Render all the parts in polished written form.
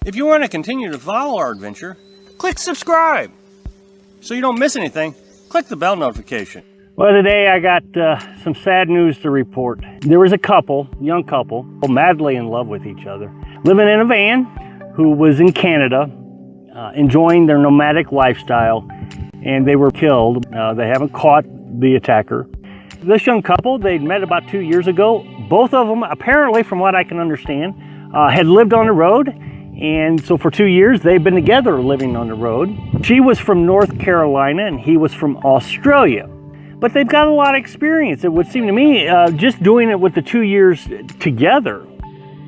If you want to continue to follow our adventure, click subscribe. So you don't miss anything, click the bell notification. Well, today I got some sad news to report. There was a couple, young couple, madly in love with each other, living in a van, who was in Canada, enjoying their nomadic lifestyle, and they were killed. They haven't caught the attacker. This young couple, they'd met about 2 years ago. Both of them, apparently, from what I can understand, had lived on the road. And so for 2 years, they've been together living on the road. She was from North Carolina and he was from Australia. But they've got a lot of experience. It would seem to me, just doing it with the 2 years together.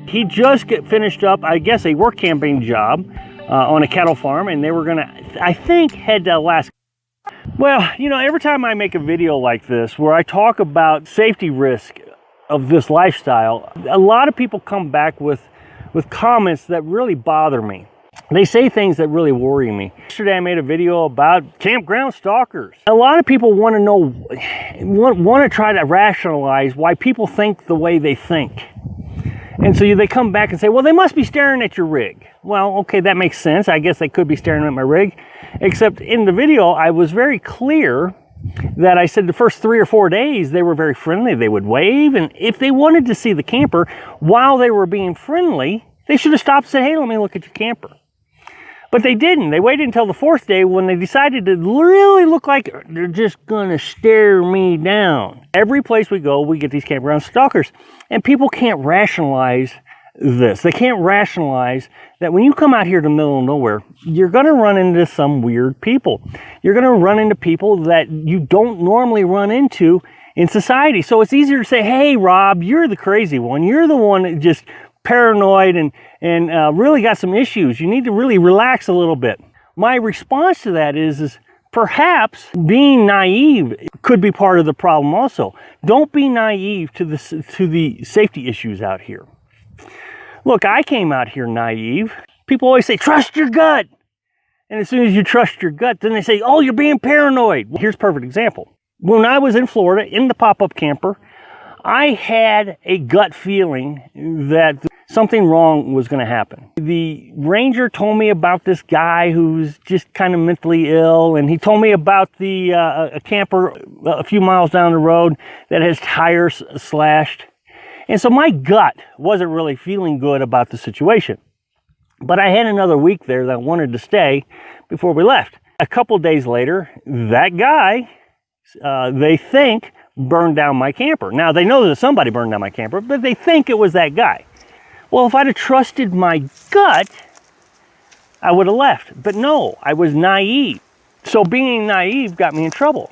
He just finished up, I guess, a work camping job on a cattle farm, and they were gonna, I think, head to Alaska. Well, you know, every time I make a video like this, where I talk about safety risk of this lifestyle, a lot of people come back with comments that really bother me. They say things that really worry me. Yesterday I made a video about campground stalkers. A lot of people want to know, want to try to rationalize why people think the way they think. And so they come back and say, well, they must be staring at your rig. Well, okay, that makes sense. I guess they could be staring at my rig. Except in the video, I was very clear that I said the first 3 or 4 days, they were very friendly. They would wave, and if they wanted to see the camper while they were being friendly, they should have stopped and said, hey, let me look at your camper. But they didn't. They waited until the 4th day when they decided to really look like they're just gonna stare me down. Every place we go, we get these campground stalkers, and people can't rationalize this. They can't rationalize that when you come out here to the middle of nowhere, you're going to run into some weird people. You're going to run into people that you don't normally run into in society. So it's easier to say, hey, Rob, you're the crazy one. You're the one that just paranoid and really got some issues. You need to really relax a little bit. My response to that is perhaps being naive could be part of the problem also. Don't be naive to the safety issues out here. Look, I came out here naive. People always say, trust your gut. And as soon as you trust your gut, then they say, oh, you're being paranoid. Here's a perfect example. When I was in Florida in the pop-up camper, I had a gut feeling that something wrong was going to happen. The ranger told me about this guy who's just kind of mentally ill, and he told me about a camper a few miles down the road that has tires slashed. And so my gut wasn't really feeling good about the situation. But I had another week there that I wanted to stay before we left. A couple days later, that guy, they think, burned down my camper. Now, they know that somebody burned down my camper, but they think it was that guy. Well, if I'd have trusted my gut, I would have left. But no, I was naive. So being naive got me in trouble.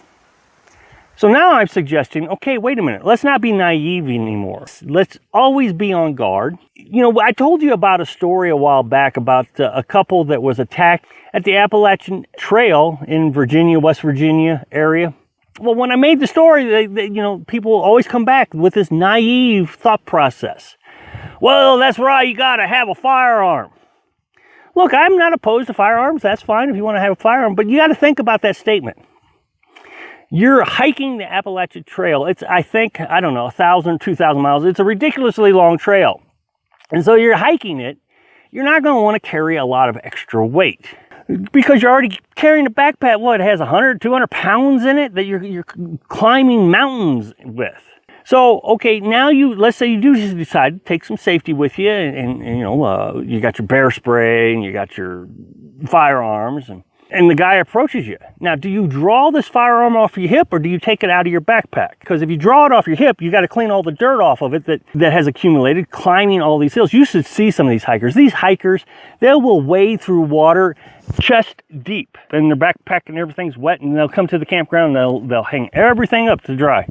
So now I'm suggesting, okay, wait a minute. Let's not be naive anymore. Let's always be on guard. You know, I told you about a story a while back about a couple that was attacked at the Appalachian Trail in Virginia, West Virginia area. Well, when I made the story, you know, people always come back with this naive thought process. Well, that's right, you got to have a firearm. Look, I'm not opposed to firearms. That's fine if you want to have a firearm, but you got to think about that statement. You're hiking the Appalachian Trail. It's, I think, I don't know, 1,000, 2,000 miles. It's a ridiculously long trail. And so you're hiking it. You're not going to want to carry a lot of extra weight because you're already carrying a backpack. What, it has 100, 200 pounds in it that you're climbing mountains with. So, okay, now let's say you do decide to take some safety with you and you know, you got your bear spray and you got your firearms and the guy approaches you. Now, do you draw this firearm off your hip or do you take it out of your backpack? Because if you draw it off your hip, you got to clean all the dirt off of it that has accumulated climbing all these hills. You should see some of these hikers. These hikers, they will wade through water chest deep and their backpack and everything's wet, and they'll come to the campground and they'll hang everything up to dry.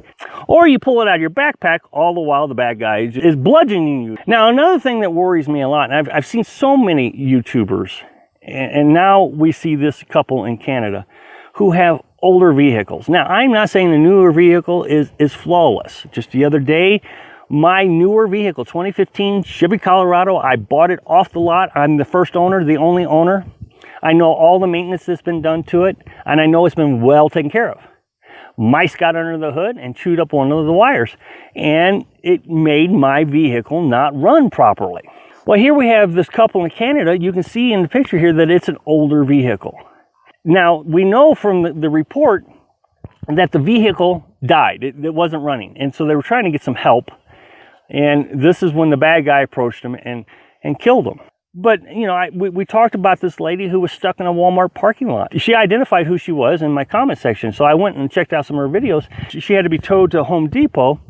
Or you pull it out of your backpack, all the while the bad guy is bludgeoning you. Now, another thing that worries me a lot, and I've seen so many YouTubers, and now we see this couple in Canada who have older vehicles. Now, I'm not saying the newer vehicle is flawless. Just the other day, my newer vehicle, 2015 Chevy Colorado, I bought it off the lot. I'm the first owner, the only owner. I know all the maintenance that's been done to it, and I know it's been well taken care of. Mice got under the hood and chewed up one of the wires, and it made my vehicle not run properly. Well, here we have this couple in Canada. You can see in the picture here that it's an older vehicle. Now, we know from the report that the vehicle died. It wasn't running. And so they were trying to get some help. And this is when the bad guy approached them and killed them. But, you know, we talked about this lady who was stuck in a Walmart parking lot. She identified who she was in my comment section. So I went and checked out some of her videos. She had to be towed to Home Depot.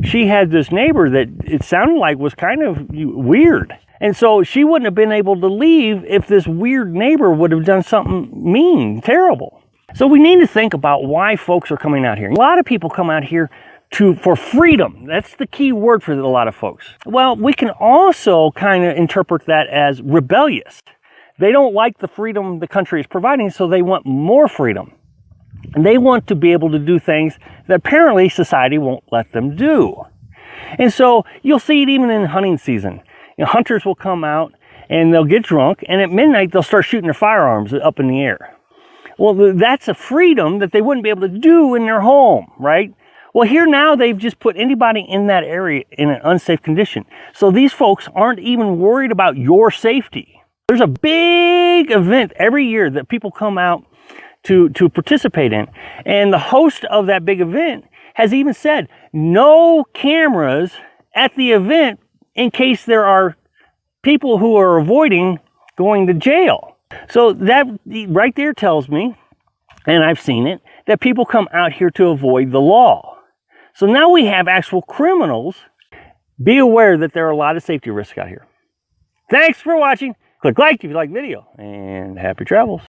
She had this neighbor that it sounded like was kind of weird. And so she wouldn't have been able to leave if this weird neighbor would have done something mean, terrible. So we need to think about why folks are coming out here. A lot of people come out here for freedom. That's the key word for a lot of folks. Well, we can also kind of interpret that as rebellious. They don't like the freedom the country is providing, so they want more freedom. And they want to be able to do things that apparently society won't let them do. And so you'll see it even in hunting season. You know, hunters will come out and they'll get drunk, and at midnight they'll start shooting their firearms up in the air. Well, that's a freedom that they wouldn't be able to do in their home, right? Well, here now they've just put anybody in that area in an unsafe condition. So these folks aren't even worried about your safety. There's a big event every year that people come out to participate in. And the host of that big event has even said, no cameras at the event in case there are people who are avoiding going to jail. So that right there tells me, and I've seen it, that people come out here to avoid the law. So now we have actual criminals. Be aware that there are a lot of safety risks out here. Thanks for watching. Click like if you like the video, and happy travels.